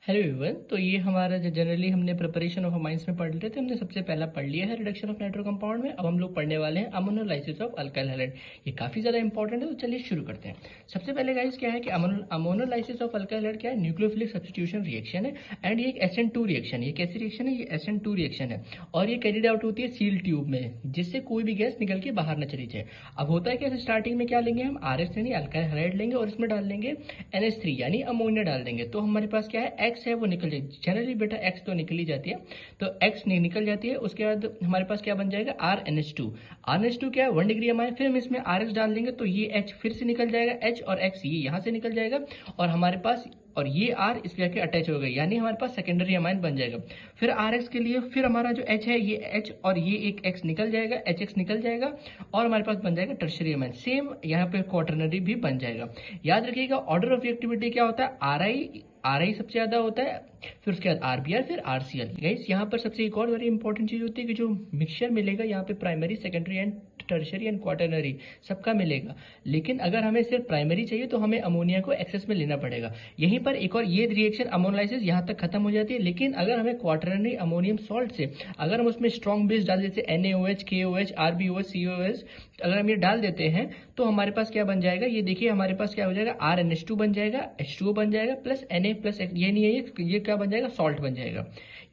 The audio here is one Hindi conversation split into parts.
Hello everyone. तो ये हमारा जो जनरली हमने प्रिपरेशन ऑफ अमाइंस में पढ़ रहे थे, हमने सबसे पहला पढ़ लिया है रिडक्शन ऑफ नाइट्रो कंपाउंड में। अब हम लोग पढ़ने वाले हैं अमोनोलाइसिस ऑफ अल्काइल हैलाइड। ये काफी ज्यादा इंपॉर्टेंट है, तो चलिए शुरू करते हैं। सबसे पहले गाइस क्या है कि अमोनोलाइसिस ऑफ अल्काइल हैलाइड क्या है? न्यूक्लियोफिलिक सब्स्टिट्यूशन रिएक्शन है एंड ये एक SN2 रिएक्शन है। ये कैसी रिएक्शन है? ये SN2 रिएक्शन है और ये कैरिड आउट होती है सील ट्यूब में, जिससे कोई भी गैस निकल के बाहर न चली जाए। अब होता है कि स्टार्टिंग में क्या लेंगे हम? RS यानी अल्काइल हैलाइड लेंगे और इसमें डाल देंगे NH3 यानी अमोनिया डाल देंगे। तो हमारे पास क्या है? X है वो निकल जाएगी। जनरली बेटा X तो निकल ही जाती है, तो X नहीं निकल जाती है। उसके बाद हमारे पास क्या बन जाएगा? RNH2। RNH2 क्या है? 1 डिग्री अमाइन। फिर हम इसमें RX डाल देंगे तो ये H फिर से निकल जाएगा, H और X ये यहाँ से निकल जाएगा और हमारे पास और ये R इस पे जाके अटैच हो गई, यानी हमारे पास सेकेंडरी अमाइन बन जाएगा। फिर RX के लिए फिर हमारा जो H है ये H और ये एक X निकल जाएगा, HX निकल जाएगा और हमारे पास बन जाएगा टर्शियरी अमाइन। सेम यहाँ पे क्वाटरनरी भी बन जाएगा। याद रखिएगा ऑर्डर ऑफ रिएक्टिविटी क्या होता है? RI सबसे ज्यादा होता है, फिर उसके बाद RBR, फिर RCl। गाइस यहाँ पर सबसे एक और वेरी इंपॉर्टेंट चीज होती है कि जो मिक्सचर मिलेगा यहाँ पे primary, secondary and tertiary and quaternary सबका मिलेगा। लेकिन अगर हमें सिर्फ प्राइमरी चाहिए तो हमें अमोनिया को एक्सेस में लेना पड़ेगा। यहीं पर एक और ये रिएक्शन अमोनोलाइसिस यहाँ तक खत्म हो जाती है। लेकिन अगर हमें क्वाटरनरी अमोनियम सॉल्ट से अगर हम उसमें स्ट्रॉन्ग बेस डाल जैसे NaOH, KOH, RbOH, COOH अगर हम ये डाल देते हैं तो हमारे पास क्या बन जाएगा? ये देखिए हमारे पास क्या हो जाएगा? RNH2 बन जाएगा, H2O बन जाएगा प्लस Na प्लस ये नहीं है, ये क्या बन जाएगा? सॉल्ट बन जाएगा।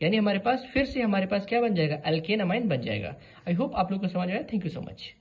यानी हमारे पास फिर से हमारे पास क्या बन जाएगा? अल्केन अमाइन बन जाएगा। आई होप आप लोग को समझ आया। Thank you so much.